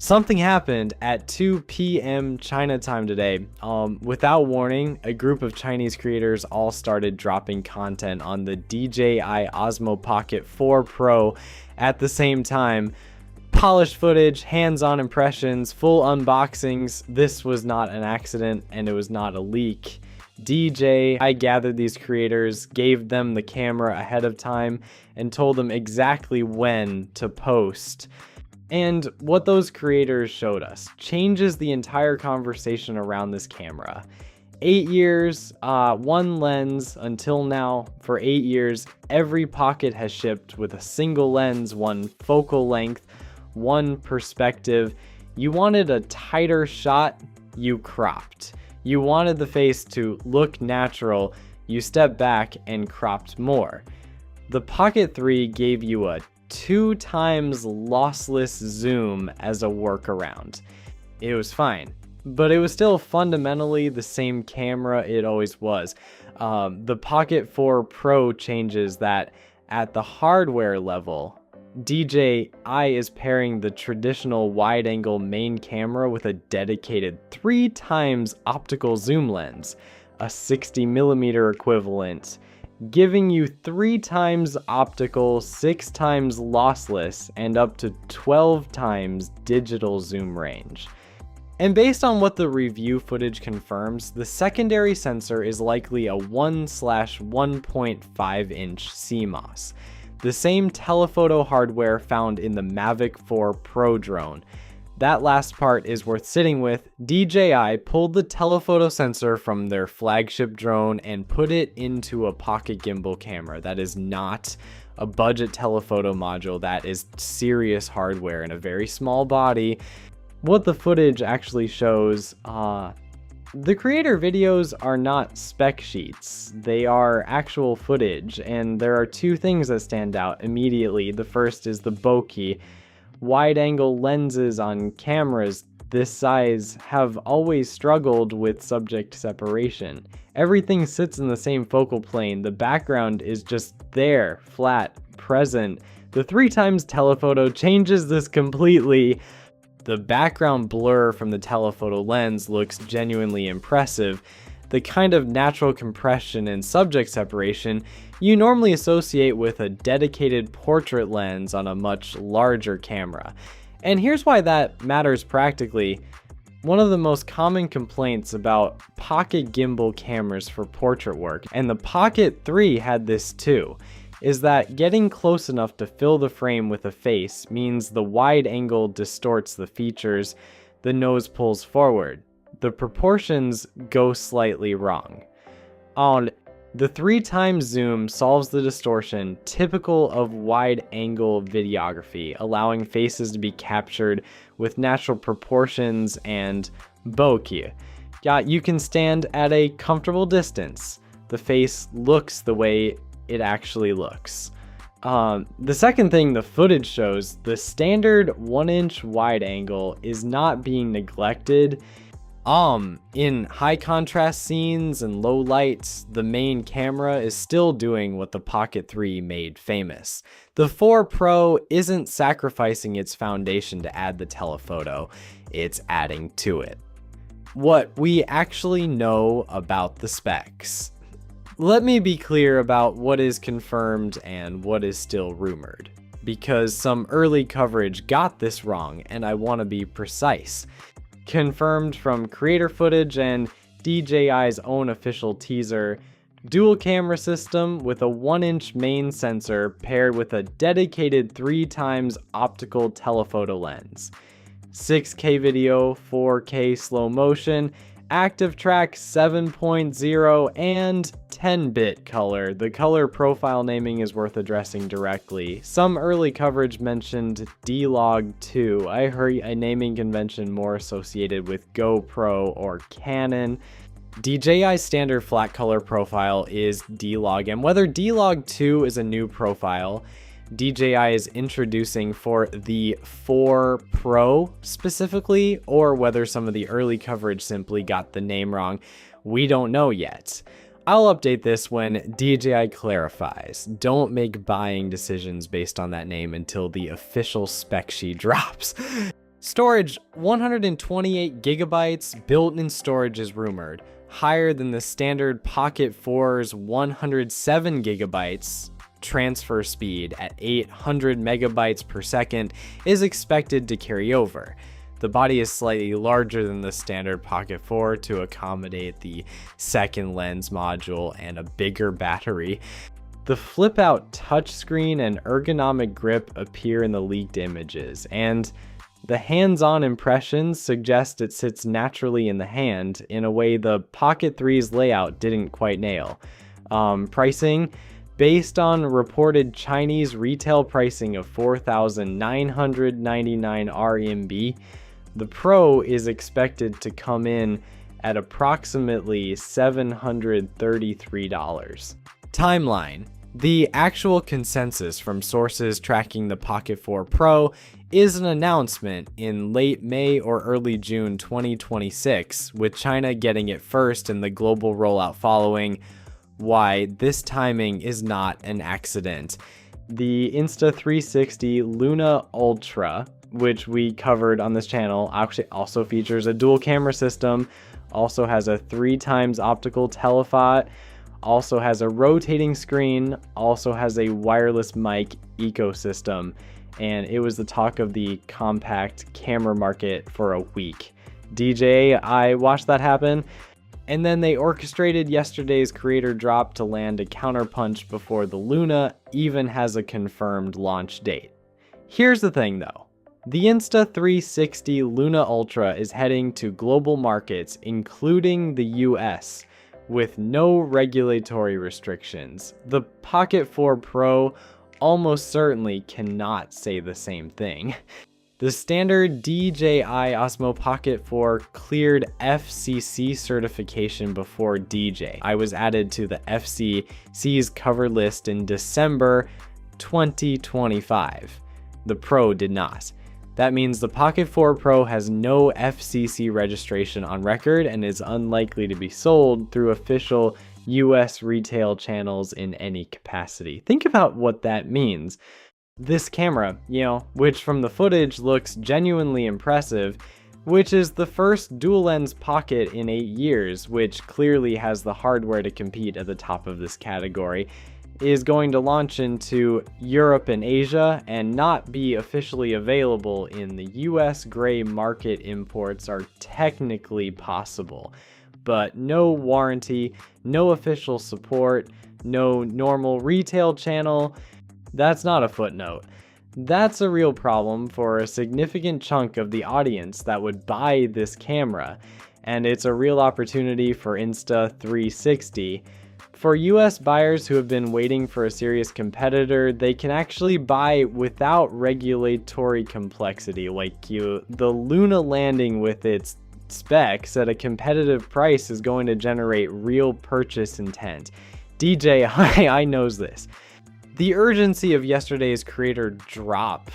Something happened at 2 p.m. China time today. Without warning, a group of Chinese creators all started dropping content on the DJI Osmo Pocket 4 Pro at the same time. Polished footage, hands-on impressions, full unboxings. This was not an accident and it was not a leak. DJI gathered these creators, gave them the camera ahead of time, and told them exactly when to post. And what those creators showed us changes the entire conversation around this camera. 8 years, one lens until now. For 8 years, every Pocket has shipped with a single lens, one focal length, one perspective. You wanted a tighter shot, you cropped. You wanted the face to look natural, you stepped back and cropped more. The Pocket 3 gave you a 2 times lossless zoom as a workaround. It was fine, but it was still fundamentally the same camera it always was. The Pocket 4 Pro changes that at the hardware level, DJI is pairing the traditional wide-angle main camera with a dedicated 3 times optical zoom lens, a 60mm equivalent, giving you 3 times optical, 6 times lossless, and up to 12 times digital zoom range. And based on what the review footage confirms, the secondary sensor is likely a 1/1.5 inch CMOS, the same telephoto hardware found in the Mavic 4 Pro drone. That last part is worth sitting with. DJI pulled the telephoto sensor from their flagship drone and put it into a pocket gimbal camera. That is not a budget telephoto module. That is serious hardware in a very small body. What the footage actually shows, the creator videos are not spec sheets. They are actual footage, and there are 2 things that stand out immediately. The first is the bokeh. Wide-angle lenses on cameras this size have always struggled with subject separation. Everything sits in the same focal plane. The background is just there, flat, present. The 3 times telephoto changes this completely. The background blur from the telephoto lens looks genuinely impressive. The kind of natural compression and subject separation you normally associate with a dedicated portrait lens on a much larger camera. And here's why that matters practically. One of the most common complaints about pocket gimbal cameras for portrait work, and the Pocket 3 had this too, is that getting close enough to fill the frame with a face means the wide angle distorts the features, the nose pulls forward. The proportions go slightly wrong. The 3 times zoom solves the distortion typical of wide-angle videography, allowing faces to be captured with natural proportions and bokeh. Yeah, you can stand at a comfortable distance. The face looks the way it actually looks. The second thing the footage shows, the standard 1-inch wide angle is not being neglected. In high contrast scenes and low lights, the main camera is still doing what the Pocket 3 made famous. The 4 Pro isn't sacrificing its foundation to add the telephoto, it's adding to it. What we actually know about the specs. Let me be clear about what is confirmed and what is still rumored, because some early coverage got this wrong and I want to be precise. Confirmed from creator footage and DJI's own official teaser, dual camera system with a 1-inch main sensor paired with a dedicated 3 times optical telephoto lens. 6K video, 4K slow motion, active track 7.0, and 10-bit color. The color profile naming is worth addressing directly. Some early coverage mentioned D-Log2. I heard a naming convention more associated with GoPro or Canon. DJI's standard flat color profile is D-Log, and whether D-Log2 is a new profile DJI is introducing for the 4 Pro specifically, or whether some of the early coverage simply got the name wrong, we don't know yet. I'll update this when DJI clarifies. Don't make buying decisions based on that name until the official spec sheet drops. Storage, 128 gigabytes, built-in storage is rumored, higher than the standard Pocket 4's 107 gigabytes. Transfer speed at 800 megabytes per second is expected to carry over. The body is slightly larger than the standard Pocket 4 to accommodate the second lens module and a bigger battery. The flip-out touchscreen and ergonomic grip appear in the leaked images, and the hands-on impressions suggest it sits naturally in the hand in a way the Pocket 3's layout didn't quite nail. Pricing, based on reported Chinese retail pricing of 4,999 RMB, the Pro is expected to come in at approximately $733. Timeline. The actual consensus from sources tracking the Pocket 4 Pro is an announcement in late May or early June 2026, with China getting it first and the global rollout following. Why this timing is not an accident. The Insta360 Luna Ultra, which we covered on this channel, actually also features a dual camera system, also has a 3x optical telephoto, also has a rotating screen, also has a wireless mic ecosystem, and it was the talk of the compact camera market for a week. DJI watched that happen, and then they orchestrated yesterday's creator drop to land a counterpunch before the Luna even has a confirmed launch date. Here's the thing though. The Insta360 Luna Ultra is heading to global markets, including the US, with no regulatory restrictions. The Pocket 4 Pro almost certainly cannot say the same thing. The standard DJI Osmo Pocket 4 cleared FCC certification before DJI was added to the FCC's cover list in December 2025. The Pro did not. That means the Pocket 4 Pro has no FCC registration on record and is unlikely to be sold through official US retail channels in any capacity. Think about what that means. This camera, which from the footage looks genuinely impressive, which is the first dual lens pocket in 8 years, which clearly has the hardware to compete at the top of this category, is going to launch into Europe and Asia and not be officially available in the US. Gray market imports are technically possible, but no warranty, no official support, no normal retail channel. That's not a footnote. That's a real problem for a significant chunk of the audience that would buy this camera, and it's a real opportunity for Insta360. For US buyers who have been waiting for a serious competitor, they can actually buy without regulatory complexity. Like the Luna landing with its specs at a competitive price is going to generate real purchase intent. DJI, I knows this. The urgency of yesterday's creator drop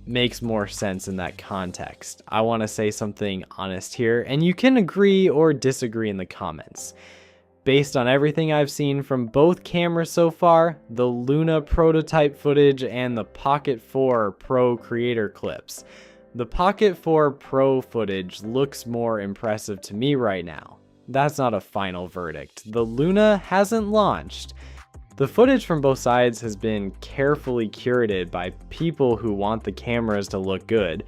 makes more sense in that context. I want to say something honest here, and you can agree or disagree in the comments. Based on everything I've seen from both cameras so far, the Luna prototype footage and the Pocket 4 Pro creator clips, the Pocket 4 Pro footage looks more impressive to me right now. That's not a final verdict. The Luna hasn't launched. The footage from both sides has been carefully curated by people who want the cameras to look good.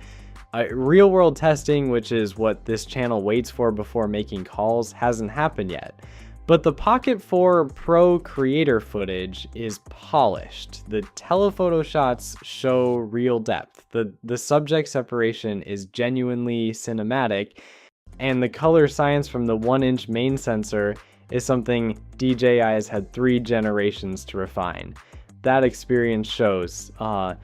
Real-world testing, which is what this channel waits for before making calls, hasn't happened yet. But the Pocket 4 Pro creator footage is polished. The telephoto shots show real depth. The subject separation is genuinely cinematic, and the color science from the 1-inch main sensor is something DJI has had 3 generations to refine. That experience shows. The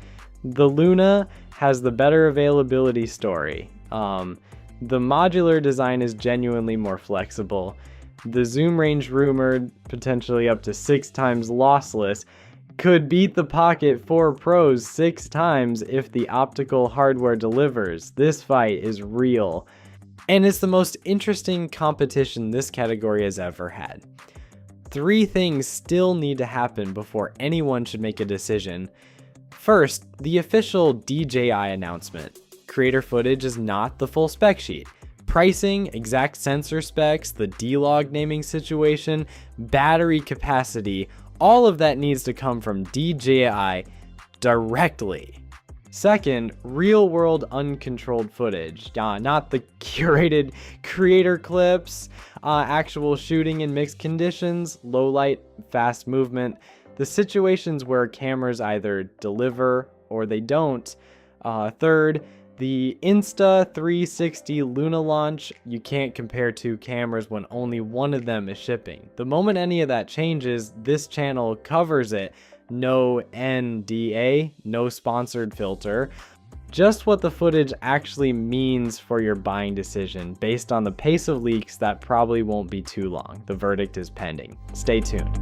Luna has the better availability story. The modular design is genuinely more flexible. The zoom range, rumored potentially up to 6 times lossless, could beat the Pocket 4 Pro's 6 times if the optical hardware delivers. This fight is real. And it's the most interesting competition this category has ever had. 3 things still need to happen before anyone should make a decision. First, the official DJI announcement. creator footage is not the full spec sheet. Pricing, exact sensor specs, the D-Log naming situation, battery capacity, all of that needs to come from DJI directly. Second, real-world uncontrolled footage, not the curated creator clips, actual shooting in mixed conditions, low light, fast movement, the situations where cameras either deliver or they don't. Third, the Insta360 Luna launch, you can't compare two cameras when only one of them is shipping. The moment any of that changes, this channel covers it. No NDA, no sponsored filter. Just what the footage actually means for your buying decision based on the pace of leaks that probably won't be too long. The verdict is pending. Stay tuned.